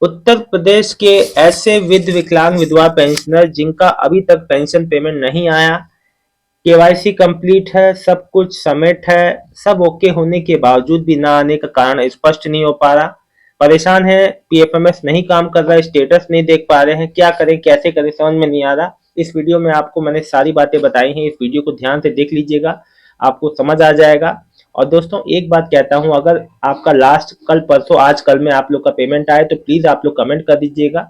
उत्तर प्रदेश के ऐसे विकलांग विधवा पेंशनर जिनका अभी तक पेंशन पेमेंट नहीं आया, केवाईसी कंप्लीट है, सब कुछ सबमिट है, सब ओके होने के बावजूद भी ना आने का कारण स्पष्ट नहीं हो पा रहा। परेशान है, पीएफएमएस नहीं काम कर रहा, स्टेटस नहीं देख पा रहे हैं, क्या करें कैसे करें समझ में नहीं आ रहा। इस वीडियो में आपको मैंने सारी बातें बताई हैं, इस वीडियो को ध्यान से देख लीजिएगा, आपको समझ आ जाएगा। और दोस्तों एक बात कहता हूं, अगर आपका लास्ट कल परसों आज कल में आप लोग का पेमेंट आए तो प्लीज आप लोग कमेंट कर दीजिएगा।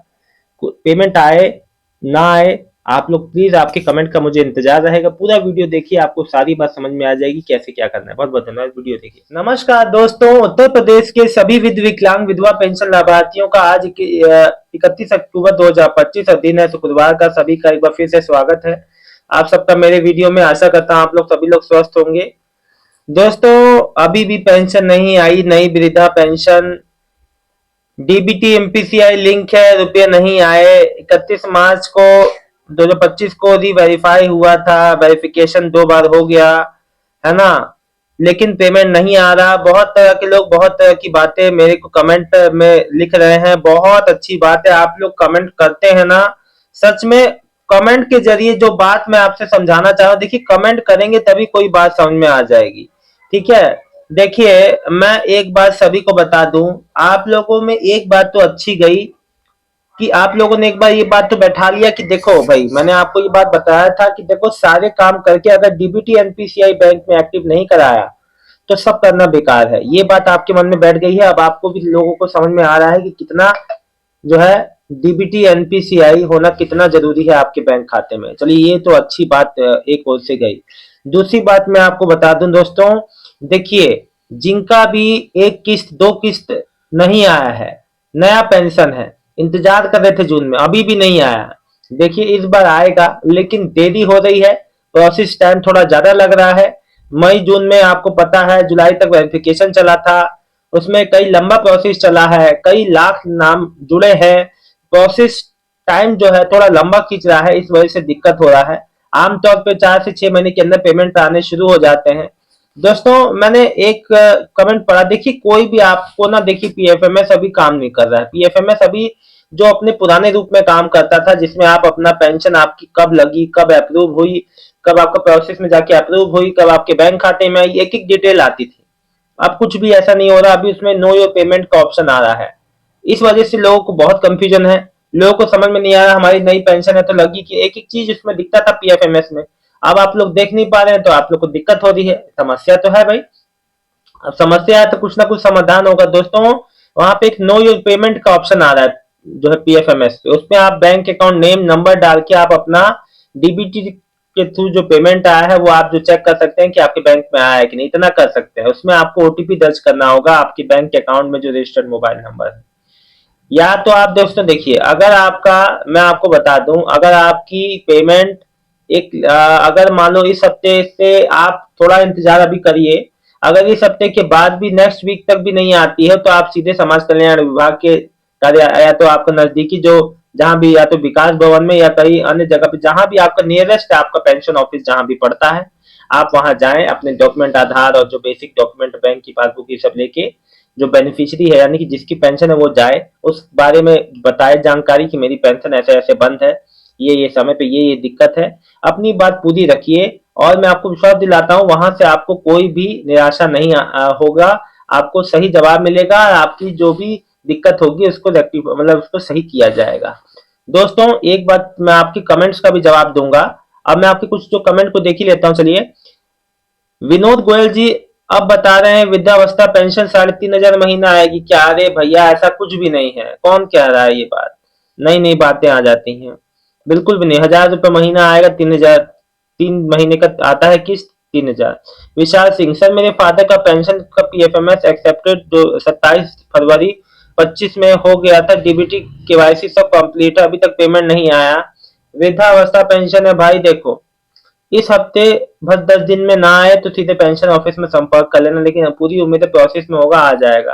पेमेंट आए ना आए, आप लोग प्लीज आपके कमेंट का मुझे इंतजार रहेगा। पूरा वीडियो देखिए, आपको सारी बात समझ में आ जाएगी कैसे क्या करना है। बहुत बहुत धन्यवाद, वीडियो देखिए। नमस्कार दोस्तों, उत्तर प्रदेश के सभी विकलांग विधवा पेंशन लाभार्थियों का आज 31 अक्टूबर 2025 दिन है, शुक्रवार का। सभी का एक बार फिर से स्वागत है आप सबका मेरे वीडियो में। आशा करता हूँ आप लोग सभी लोग स्वस्थ होंगे। दोस्तों अभी भी पेंशन नहीं आई, नई वृद्धा पेंशन डीबीटी एमपीसीआई लिंक है, रुपये नहीं आए। 31 मार्च को 2025 को री वेरीफाई हुआ था, वेरिफिकेशन 2 बार हो गया है ना, लेकिन पेमेंट नहीं आ रहा। बहुत तरह के लोग बहुत तरह की बातें मेरे को कमेंट में लिख रहे हैं, बहुत अच्छी बात है आप लोग कमेंट करते हैं ना। सच में कमेंट के जरिए जो बात मैं आपसे समझाना चाह रहा हूँ, देखिए कमेंट करेंगे तभी कोई बात समझ में आ जाएगी, ठीक है। देखिए मैं एक बात सभी को बता दूं, आप लोगों में एक बात तो अच्छी गई कि आप लोगों ने एक बार ये बात तो बैठा लिया कि देखो भाई, मैंने आपको ये बात बताया था कि देखो सारे काम करके अगर डीबीटी एनपीसीआई बैंक में एक्टिव नहीं कराया तो सब करना बेकार है। ये बात आपके मन में बैठ गई है। अब आपको भी लोगों को समझ में आ रहा है कि कितना जो है डीबीटी एनपीसीआई होना कितना जरूरी है आपके बैंक खाते में। चलिए ये तो अच्छी बात एक ओर से गई। दूसरी बात मैं आपको बता दूं दोस्तों, देखिए जिनका भी एक किस्त दो किस्त नहीं आया है, नया पेंशन है, इंतजार कर रहे थे जून में, अभी भी नहीं आया। देखिए इस बार आएगा लेकिन देरी हो रही है, प्रोसेस टाइम थोड़ा ज्यादा लग रहा है। मई जून में आपको पता है जुलाई तक वेरिफिकेशन चला था, उसमें कई लंबा प्रोसेस चला है, कई लाख नाम जुड़े हैं। प्रोसेस टाइम जो है थोड़ा लंबा खींच रहा है, इस वजह से दिक्कत हो रहा है। आमतौर पे 4 से 6 महीने के अंदर पेमेंट आने शुरू हो जाते हैं। दोस्तों मैंने एक कमेंट पढ़ा, देखिए कोई भी आपको ना, देखिए पीएफएमएस अभी काम नहीं कर रहा है। पीएफएमएस अभी जो अपने पुराने रूप में काम करता था, जिसमें आप अपना पेंशन आपकी कब लगी, कब अप्रूव हुई, कब आपका प्रोसेस में जाके अप्रूव हुई, कब आपके बैंक खाते में आई, एक एक डिटेल आती थी। अब कुछ भी ऐसा नहीं हो रहा, अभी उसमें नो योर पेमेंट का ऑप्शन आ रहा है। इस वजह से लोगों को बहुत कंफ्यूजन है, लोगों को समझ में नहीं आ रहा हमारी नई पेंशन है तो लगी कि एक एक चीज उसमें दिखता था पीएफएमएस में। अब आप लोग देख नहीं पा रहे हैं तो आप लोग को दिक्कत हो रही है, समस्या तो है भाई। अब समस्या है तो कुछ ना कुछ समाधान होगा दोस्तों। वहां पे एक नो योर पेमेंट का ऑप्शन आ रहा है जो है पीएफएमएस पे, उसमें आप बैंक अकाउंट नेम नंबर डाल के आप अपना डीबीटी के थ्रू जो पेमेंट आया है वो आप जो चेक कर सकते हैं कि आपके बैंक में आया है कि नहीं, इतना कर सकते हैं। उसमें आपको ओटीपी दर्ज करना होगा आपके बैंक अकाउंट में जो रजिस्टर्ड मोबाइल नंबर है। या तो आप दोस्तों देखिए, अगर आपका, मैं आपको बता दूं, अगर आपकी पेमेंट अगर मान लो इस हफ्ते से आप थोड़ा इंतजार अभी करिए, अगर इस हफ्ते के बाद भी नेक्स्ट वीक तक भी नहीं आती है तो आप सीधे समाज कल्याण विभाग के कार्य या तो आपका नजदीकी जो जहां भी, या तो विकास भवन में या कहीं अन्य जगह पे, जहां भी आपका नियरेस्ट है, आपका पेंशन ऑफिस जहां भी पड़ता है, आप वहां जाएं, अपने डॉक्यूमेंट आधार और जो बेसिक डॉक्यूमेंट बैंक की पासबुक ये सब लेके, जो बेनिफिशियरी है यानी कि जिसकी पेंशन है वो जाए, उस बारे में बताए जानकारी कि मेरी पेंशन ऐसे ऐसे बंद है, ये समय पे ये दिक्कत है, अपनी बात पूरी रखिए। और मैं आपको विश्वास दिलाता हूँ वहां से आपको कोई भी निराशा नहीं होगा, आपको सही जवाब मिलेगा, आपकी जो भी दिक्कत होगी उसको मतलब उसको सही किया जाएगा। दोस्तों एक बात मैं आपकी कमेंट्स का भी जवाब दूंगा, अब मैं आपके कुछ जो कमेंट को देख ही लेता हूँ। चलिए विनोद गोयल जी अब बता रहे हैं वृद्धावस्था पेंशन 3,500 महीना आएगी क्या? अरे भैया ऐसा कुछ भी नहीं है, कौन कह रहा है ये बात, नई नई बातें आ जाती हैं। बिल्कुल भी नहीं, 1,000 रुपये महीना आएगा, 3,000 3 महीने का आता है किस्त 3,000। विशाल सिंह सर मेरे फादर का पेंशन का पीएफएमएस एक्सेप्टेड जो 27 फरवरी 25 में हो गया था, डीबीटी केवाईसी सब कंप्लीट है, अभी तक पेमेंट नहीं आया। वृद्धावस्था पेंशन है भाई, देखो इस हफ्ते बस 10 दिन में ना आए तो सीधे पेंशन ऑफिस में संपर्क कर लेना, लेकिन पूरी उम्मीद है प्रोसेस में होगा, आ जाएगा।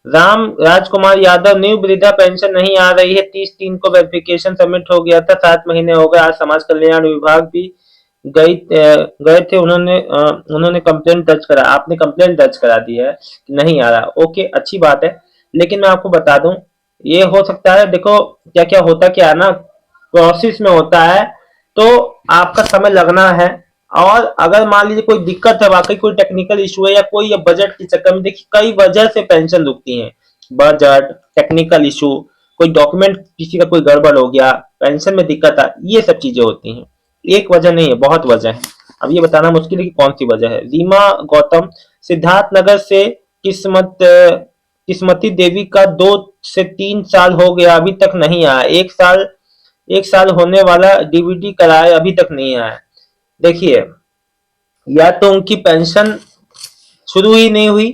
राम राजकुमार यादव न्यू वृद्धा पेंशन नहीं आ रही है, 30/3 को वेरिफिकेशन सबमिट हो गया था, 7 महीने हो गए, आज समाज कल्याण विभाग भी गए थे, उन्होंने कंप्लेंट दर्ज करा, आपने कंप्लेंट दर्ज करा दी है, नहीं आ रहा, ओके अच्छी बात है। लेकिन मैं आपको बता दूं ये हो सकता है, देखो क्या क्या होता क्या है ना, प्रोसेस में होता है तो आपका समय लगना है। और अगर मान लीजिए कोई दिक्कत है, वाकई कोई टेक्निकल इशू है या कोई या बजट के चक्कर में, देखिए कई वजह से पेंशन रुकती है। बजट, टेक्निकल इशू, कोई डॉक्यूमेंट किसी का कोई गड़बड़ हो गया, पेंशन में दिक्कत आ, ये सब चीजें होती हैं। एक वजह नहीं है, बहुत वजह है। अब ये बताना मुश्किल है कि कौन सी वजह है। रीमा गौतम सिद्धार्थ नगर से, किस्मत किस्मती देवी का 2 से 3 साल हो गया अभी तक नहीं आया। 1 साल होने वाला, डीबीटी कराए अभी तक नहीं आया। देखिए, या तो उनकी पेंशन शुरू ही नहीं हुई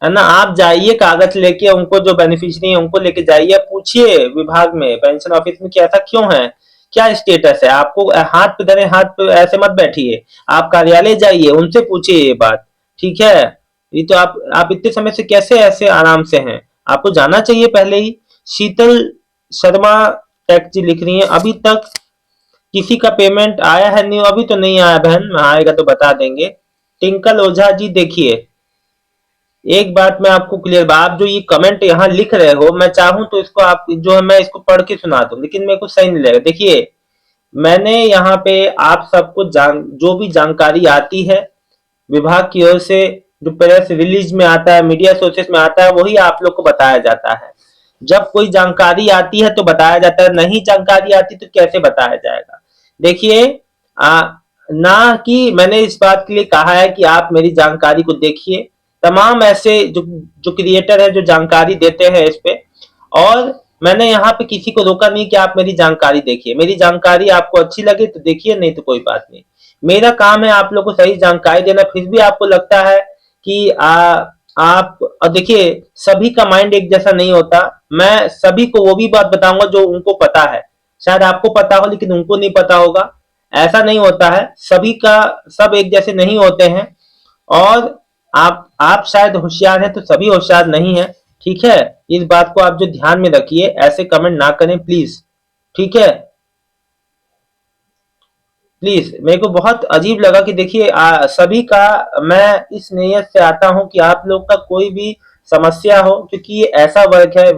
है ना। आप जाइए कागज लेके, उनको जो बेनिफिशियरी है उनको लेके जाइए, पूछिए विभाग में, पेंशन ऑफिस में कि ऐसा क्यों है, क्या स्टेटस है। आपको हाथ पे धरे, हाथ पे ऐसे मत बैठिए, आप कार्यालय जाइए, उनसे पूछिए ये बात। ठीक है, ये तो आप इतने समय से कैसे ऐसे आराम से हैं, आपको जाना चाहिए पहले ही। शीतल शर्मा टेक जी लिख रही है, अभी तक किसी का पेमेंट आया है नहीं? अभी तो नहीं आया बहन, आएगा तो बता देंगे। टिंकल ओझा जी, देखिए एक बात मैं आपको क्लियर, आप जो ये कमेंट यहाँ लिख रहे हो, मैं चाहूं तो इसको आप जो है मैं इसको पढ़ के सुना दूं, लेकिन मेरे को सही नहीं लगेगा। देखिए, मैंने यहाँ पे आप सबको जो भी जानकारी आती है विभाग की ओर से, जो प्रेस रिलीज में आता है, मीडिया सोर्सेस में आता है, वही आप लोग को बताया जाता है। जब कोई जानकारी आती है तो बताया जाता है, नहीं जानकारी आती तो कैसे बताया जाएगा। देखिए, ना कि मैंने इस बात के लिए कहा है कि आप मेरी जानकारी को देखिए, तमाम ऐसे जो क्रिएटर है जो जानकारी देते हैं इस पे, और मैंने यहाँ पे किसी को रोका नहीं कि आप मेरी जानकारी देखिए। मेरी जानकारी आपको अच्छी लगे तो देखिए, नहीं तो कोई बात नहीं। मेरा काम है आप लोग को सही जानकारी देना। फिर भी आपको लगता है कि आप, और देखिए सभी का माइंड एक जैसा नहीं होता। मैं सभी को वो भी बात बताऊंगा जो उनको पता है, शायद आपको पता हो लेकिन उनको नहीं पता होगा। ऐसा नहीं होता है, सभी का सब एक जैसे नहीं होते हैं। और आप शायद होशियार हैं तो सभी होशियार नहीं है। ठीक है, इस बात को आप जो ध्यान में रखिए, ऐसे कमेंट ना करें प्लीज। ठीक है, प्लीज। मेरे को बहुत अजीब लगा कि देखिए सभी का, मैं इस नीयत से आता हूं कि आप लोग का कोई भी समस्या हो, क्योंकि ये ऐसा वर्ग है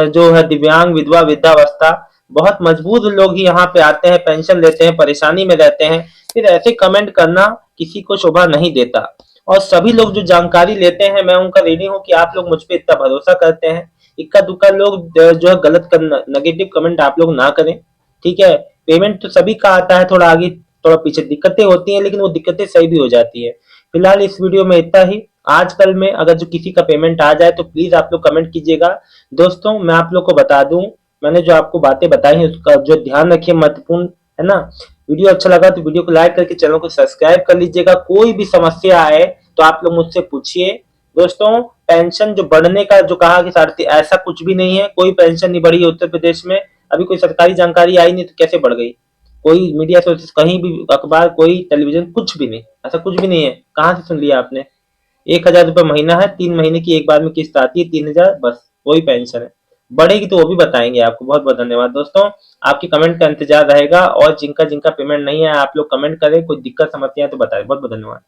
जो है दिव्यांग, विधवा, वृद्धावस्था, बहुत मजबूर लोग ही यहाँ पे आते हैं, पेंशन लेते हैं, परेशानी में रहते हैं। फिर ऐसे कमेंट करना किसी को शोभा नहीं देता। और सभी लोग जो जानकारी लेते हैं, मैं उनका ऋणी हूँ कि आप लोग मुझ पर इतना भरोसा करते हैं। इक्का दुक्का लोग जो है गलत नेगेटिव कमेंट आप लोग ना करें। ठीक है, पेमेंट तो सभी का आता है, थोड़ा आगे थोड़ा पीछे दिक्कतें होती हैं, लेकिन वो दिक्कतें सही भी हो जाती है। फिलहाल इस वीडियो में इतना ही। आजकल में अगर जो किसी का पेमेंट आ जाए तो प्लीज आप लोग कमेंट कीजिएगा। दोस्तों, मैं आप लोग को बता दूं, मैंने जो आपको बातें बताई हैं उसका जो ध्यान रखिए, महत्वपूर्ण है ना। वीडियो अच्छा लगा तो वीडियो को लाइक करके चैनल को सब्सक्राइब कर लीजिएगा। कोई भी समस्या आए तो आप लोग मुझसे पूछिए। दोस्तों, पेंशन जो बढ़ने का जो कहा कि साढ़े, ऐसा कुछ भी नहीं है, कोई पेंशन नहीं बढ़ी है उत्तर प्रदेश में। अभी कोई सरकारी जानकारी आई नहीं तो कैसे बढ़ गई? कोई मीडिया सोर्सेस, कहीं भी अखबार, कोई टेलीविजन, कुछ भी नहीं, ऐसा कुछ भी नहीं है। कहाँ से सुन लिया आपने? 1,000 रुपये महीना है, 3 महीने की एक बार में किस्त आती है, 3,000, बस वही पेंशन है। बढ़ेगी तो वो भी बताएंगे आपको। बहुत बहुत धन्यवाद दोस्तों, आपकी कमेंट का इंतजार रहेगा। और जिनका जिनका पेमेंट नहीं है आप लोग कमेंट करें, कोई दिक्कत समस्या है तो बताएं। बहुत बहुत धन्यवाद।